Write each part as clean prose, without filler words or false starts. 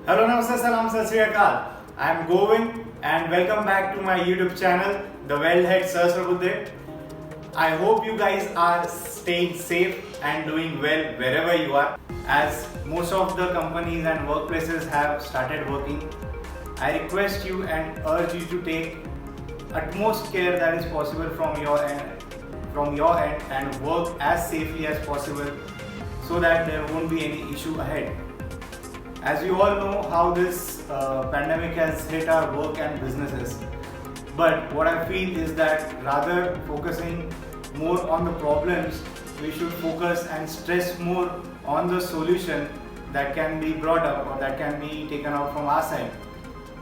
Hello, Namaste, Salam, Sat Sri Akal. I am Govind and welcome back to my YouTube channel, The Wellhead Sahasrabudhe. I hope you guys are staying safe and doing well wherever you are. As most of the companies and workplaces have started working, I request you and urge you to take utmost care that is possible from your end and work as safely as possible so that there won't be any issue ahead. As you all know how this pandemic has hit our work and businesses, but what I feel is that rather focusing more on the problems, we should focus and stress more on the solution that can be brought up or that can be taken out from our side.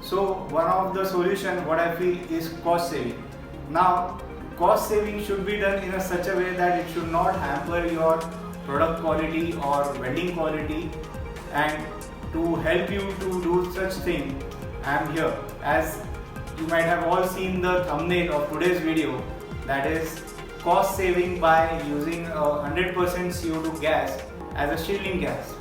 So one of the solution what I feel is cost saving. Now cost saving should be done in such a way that it should not hamper your product quality or welding quality, and to help you to do such thing, I am here. As you might have all seen the thumbnail of today's video, that is cost saving by using 100% CO2 gas as a shielding gas.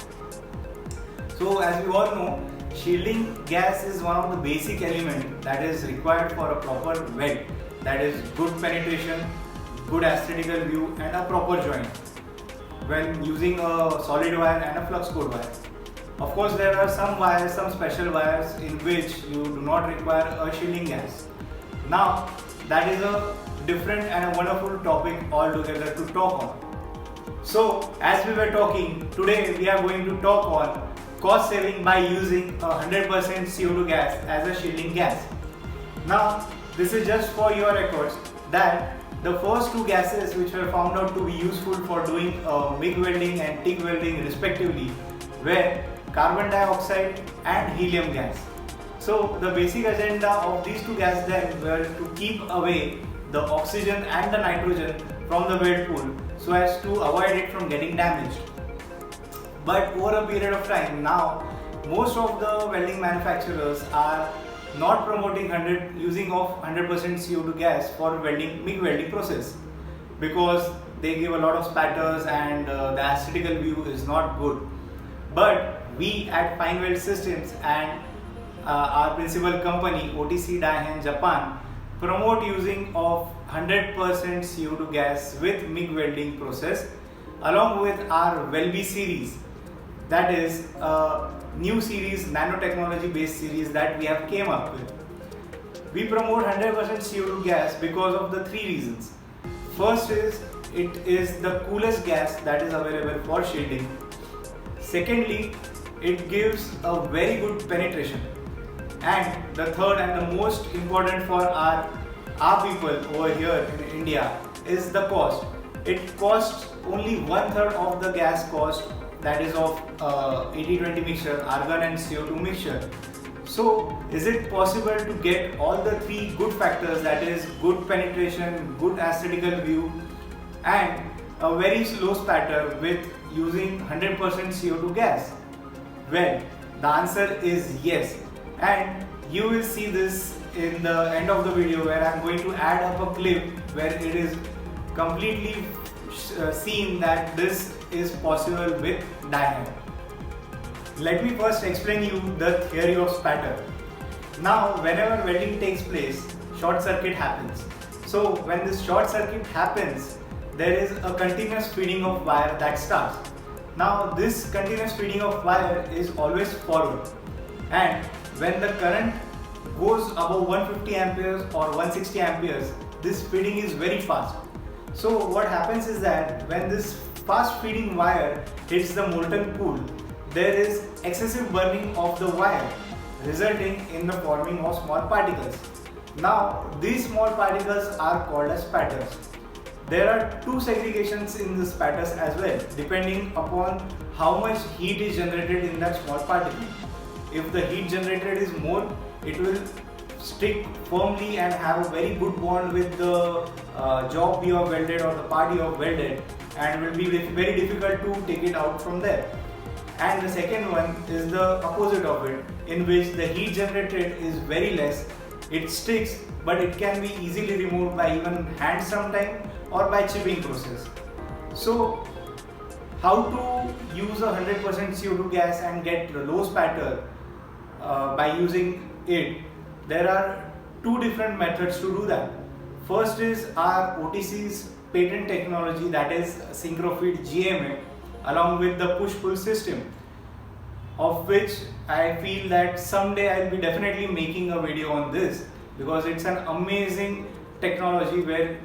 So as you all know, shielding gas is one of the basic elements that is required for a proper weld, that is good penetration, good aesthetical view and a proper joint when using a solid wire and a flux core wire. Of course, there are some wires, some special wires in which you do not require a shielding gas. Now, that is a different and a wonderful topic altogether to talk on. So, as we were talking, today we are going to talk on cost saving by using 100% CO2 gas as a shielding gas. Now, this is just for your records that the first two gases which were found out to be useful for doing MIG welding and TIG welding respectively were carbon dioxide and helium gas. So the basic agenda of these two gases then were to keep away the oxygen and the nitrogen from the weld pool so as to avoid it from getting damaged. But over a period of time now, most of the welding manufacturers are not promoting using of 100% CO2 gas for MIG welding process, because they give a lot of spatters and the aesthetical view is not good. But we at Fine Weld Systems and our principal company OTC Daihen Japan promote using of 100% CO2 gas with MIG welding process along with our WELBY series, that is a new series, nanotechnology based series that we have came up with. We promote 100% CO2 gas because of the three reasons. First is it is the coolest gas that is available for shielding. Secondly, it gives a very good penetration. And the third and the most important for our people over here in India is the cost. It costs only 1/3 of the gas cost, that is of 80-20 mixture, argon and CO2 mixture. So is it possible to get all the three good factors, that is good penetration, good aesthetical view and a very slow spatter with using 100% CO2 gas? Well, the answer is yes, and you will see this in the end of the video where I am going to add up a clip where it is completely seen that this is possible with Daihen. Let me first explain you the theory of spatter. Now, whenever welding takes place, short circuit happens. So when this short circuit happens, there is a continuous feeding of wire that starts. Now this continuous feeding of wire is always forward, and when the current goes above 150 amperes or 160 amperes, this feeding is very fast. So what happens is that when this fast feeding wire hits the molten pool, there is excessive burning of the wire, resulting in the forming of small particles. Now these small particles are called as spatters. There are two segregations in the spatters as well, depending upon how much heat is generated in that small particle. If the heat generated is more, it will stick firmly and have a very good bond with the job you have welded or the part you have welded, and will be very difficult to take it out from there. And the second one is the opposite of it, in which the heat generated is very less. It sticks, but it can be easily removed by even hand sometime or by chipping process. So how to use a 100% CO2 gas and get low spatter? by using it, there are two different methods to do that. First is our OTC's patent technology, that is Syncrofeed GMA, along with the push-pull system, of which I feel that someday I'll be definitely making a video on this, because it's an amazing technology where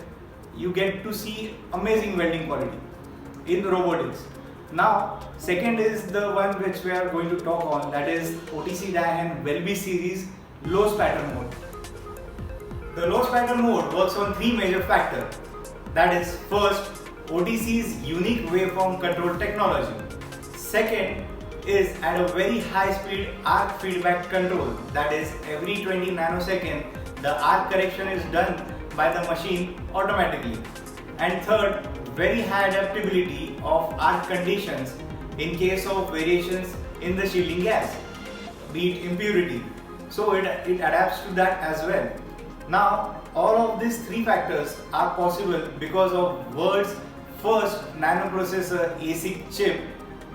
you get to see amazing welding quality in robotics. Now, second is the one which we are going to talk on, that is OTC Dahan Welby series low spatter mode. The low spatter mode works on three major factors. That is, first, OTC's unique waveform control technology. Second is at a very high speed arc feedback control. That is, every 20 nanoseconds the arc correction is done by the machine automatically. And third, very high adaptability of arc conditions in case of variations in the shielding gas, be it impurity. So it adapts to that as well. Now, all of these three factors are possible because of world's first nanoprocessor ASIC chip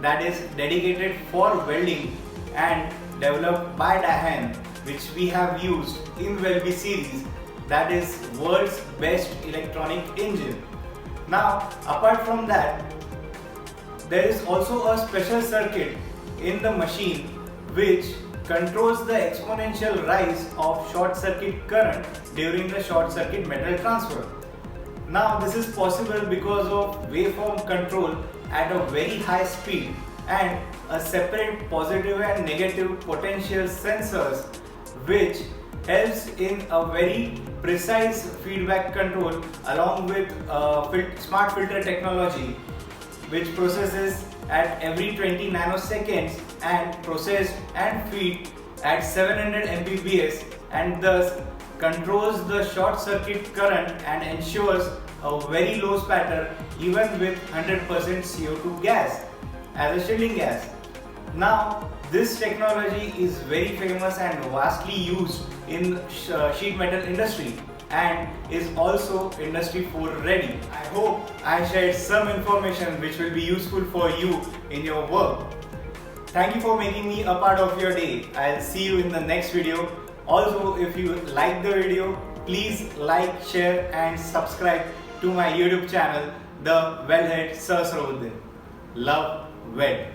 that is dedicated for welding and developed by Dahan, which we have used in Welby series, that is world's best electronic engine. Now, apart from that, there is also a special circuit in the machine which controls the exponential rise of short circuit current during the short circuit metal transfer. Now, this is possible because of waveform control at a very high speed and a separate positive and negative potential sensors, which helps in a very precise feedback control along with smart filter technology, which processes at every 20 nanoseconds and processed and feed at 700 Mbps, and thus controls the short circuit current and ensures a very low spatter even with 100% CO2 gas as a shielding gas. Now, this technology is very famous and vastly used in sheet metal industry and is also Industry 4 ready. I hope I shared some information which will be useful for you in your work. Thank you for making me a part of your day. I'll see you in the next video. Also, if you like the video, please like, share and subscribe to my YouTube channel, The Weldhead Sir Sarvudin. Love, Weld.